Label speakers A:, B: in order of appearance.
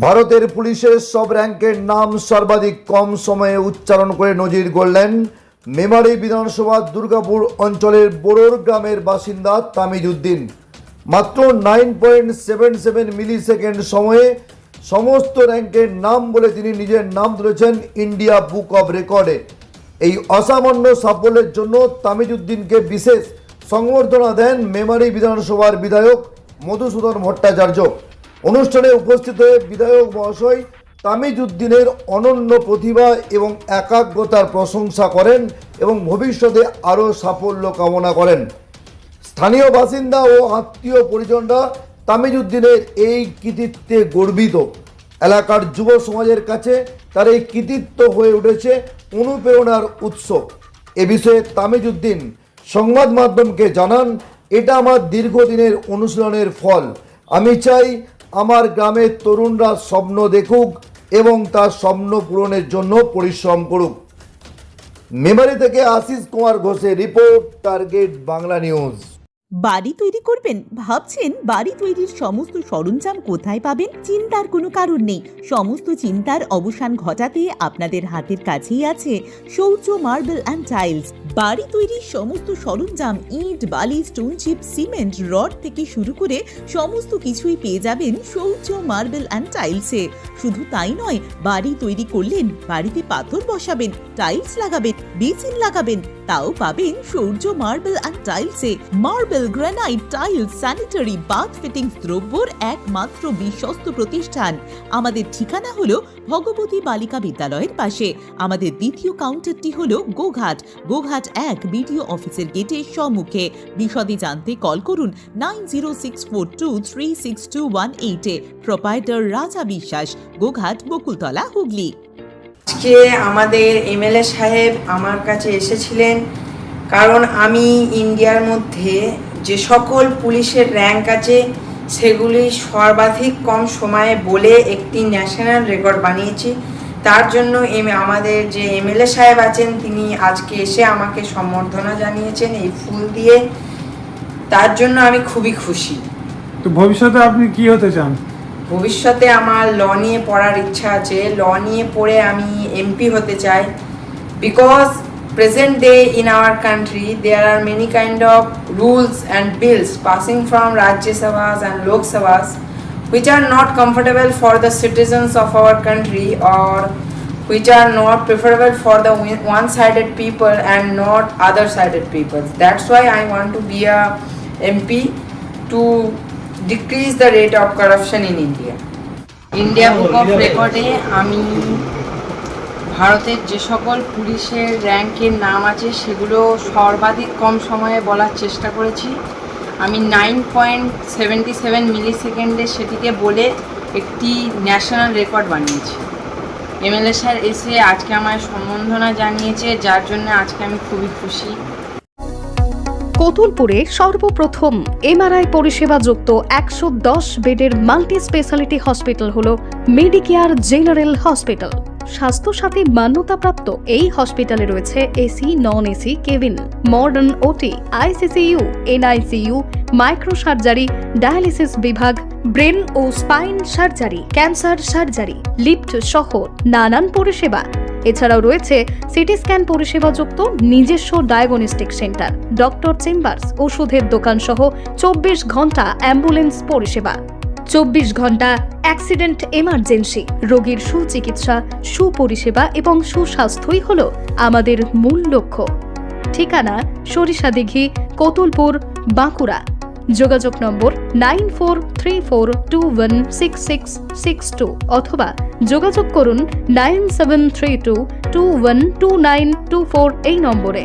A: ভারতের পুলিশের সব র্যাঙ্কের নাম সর্বাধিক কম সময়ে উচ্চারণ করে নজির গড়লেন মেমারি বিধানসভা দুর্গাপুর অঞ্চলের বোরোর গ্রামের বাসিন্দা তামিজউদ্দিন। মাত্র 9.77 মিলি সেকেন্ড সময়ে সমস্ত র্যাঙ্কের নাম বলে তিনি নিজের নাম তুলেছেন ইন্ডিয়া বুক অব রেকর্ডে। এই অসামান্য সাফল্যের জন্য তামিজউদ্দিনকে বিশেষ সংবর্ধনা দেন মেমারি বিধানসভার বিধায়ক মধুসূদন ভট্টাচার্য। অনুষ্ঠানে উপস্থিত হয়ে বিধায়ক মহাশয় তামিজউদ্দিনের অনন্য প্রতিভা এবং একাগ্রতার প্রশংসা করেন এবং ভবিষ্যতে আরও সাফল্য কামনা করেন। স্থানীয় বাসিন্দা ও আত্মীয় পরিজনরা তামিজউদ্দিনের এই কৃতিত্বে গর্বিত। এলাকার যুব সমাজের কাছে তার এই কৃতিত্ব হয়ে উঠেছে অনুপ্রেরণার উৎস। এ বিষয়ে তামিজউদ্দিন সংবাদ মাধ্যমকে জানান, এটা আমার দীর্ঘদিনের অনুশীলনের ফল। আমি চাই আমার গ্রামের তরুণরা স্বপ্ন দেখুক এবং তার স্বপ্ন পূরণের জন্য পরিশ্রম করুক। মেমারি থেকে আশিস কুমার ঘোষের রিপোর্ট, টার্গেট বাংলা নিউজ।
B: বাড়ি তৈরি করবেন? ভাবছেন বাড়ি তৈরির সমস্ত সরঞ্জাম কোথায় পাবেন? চিন্তার কোনো কারণ নেই। সমস্ত চিন্তার অবসান ঘটাতে আপনাদের হাতের কাছেই আছে শৌর্য মার্বেল অ্যান্ড টাইলস। বাড়ি তৈরির সমস্ত সরঞ্জাম, ইট, বালি, স্টোন চিপ, সিমেন্ট, রড থেকে শুরু করে সমস্ত কিছুই পেয়ে যাবেন শৌর্য মার্বেল অ্যান্ড টাইলসে। শুধু তাই নয়, বাড়ি তৈরি করলেন, বাড়িতে পাথর বসাবেন, টাইলস লাগাবেন, বেসিন লাগাবেন, তাও পাবেন শৌর্য মার্বেল অ্যান্ড টাইলসে। Marble, granite, tiles, sanitary, bath fittings দ্রব্যর একমাত্র বিশ্বস্ত প্রতিষ্ঠান। আমাদের ঠিকানা হলো ভগবতী বালিকা বিদ্যালয়ের পাশে। আমাদের দ্বিতীয় কাউন্টারটি হলো গোঘাট 1 বিডিও অফিসের গেটের সম্মুখে। বিশদে জানতে কল করুন 9064236218-এ। প্রোপাইটার রাজা বিশ্বাস, গোঘাট, বকুলতলা, হুগলি।
C: আজকে আমাদের এমএলএ সাহেব আমার কাছে এসেছিলেন কারণ আমি ইন্ডিয়ার মধ্যে যে সকল পুলিশের র্যাঙ্ক আছে সেগুলি সর্বাধিক কম সময়ে বলে একটি ন্যাশনাল রেকর্ড বানিয়েছি। তার জন্য আমাদের যে এমএলএ সাহেব আছেন তিনি আজকে এসে আমাকে সম্বর্ধনা জানিয়েছেন এই ফুল দিয়ে। তার জন্য আমি খুবই খুশি।
D: তো ভবিষ্যতে আপনি কি হতে চান?
C: ভবিষ্যতে আমার ল নিয়ে পড়ার ইচ্ছা আছে। ল নিয়ে পড়ে আমি এমপি হতে চাই। Because present day in our country there are many kind of rules and bills passing from Rajya Sabhas and Lok Sabhas which are not comfortable for the citizens of our country or which are not preferable for the one-sided people and not other-sided people. That's why I want to be a MP to decrease the rate of corruption in India. India Book of Record এ আমি ভারতের যে সকল পুলিশের র্যাঙ্কের নাম আছে সেগুলো সর্বাধিক কম সময়ে বলার চেষ্টা করেছি। আমি 9.77 মিলি সেকেন্ডে সেটিকে বলে একটি ন্যাশনাল রেকর্ড বানিয়েছি। এমএলএ স্যার এসে আজকে আমায় সম্বর্ধনা জানিয়েছে, যার জন্য আজকে আমি খুবই খুশি।
E: কতুলপুরে সর্বপ্রথম এমআরআই পরিষেবা যুক্ত 110 বেডের মাল্টি স্পেশালিটি হসপিটাল হল মেডিকেয়ার জেনারেল হসপিটাল। স্বাস্থ্যসাথী মান্যতাপ্রাপ্ত এই হসপিটালে রয়েছে AC, non AC cabin, modern OT, ICCU, NICU, micro surgery, dialysis বিভাগ, ব্রেন ও spine surgery, cancer surgery, lift সহ নানান পরিষেবা। এছাড়াও রয়েছে সিটি স্ক্যান পরিষেবাযুক্ত নিজস্ব ডায়াগনস্টিক সেন্টার, ডক্টর চেম্বার্স, ওষুধের দোকান সহ 24 ঘন্টা অ্যাম্বুলেন্স পরিষেবা। 24 ঘন্টা অ্যাক্সিডেন্ট এমার্জেন্সি। রোগীর সুচিকিৎসা, সুপরিষেবা এবং সুস্বাস্থ্যই হল আমাদের মূল লক্ষ্য। ঠিকানা সরিষাদিঘি, কতুলপুর, বাঁকুড়া। যোগাযোগ নম্বর 9434216662 অথবা যোগাযোগ করুন 9732212924 এই নম্বরে।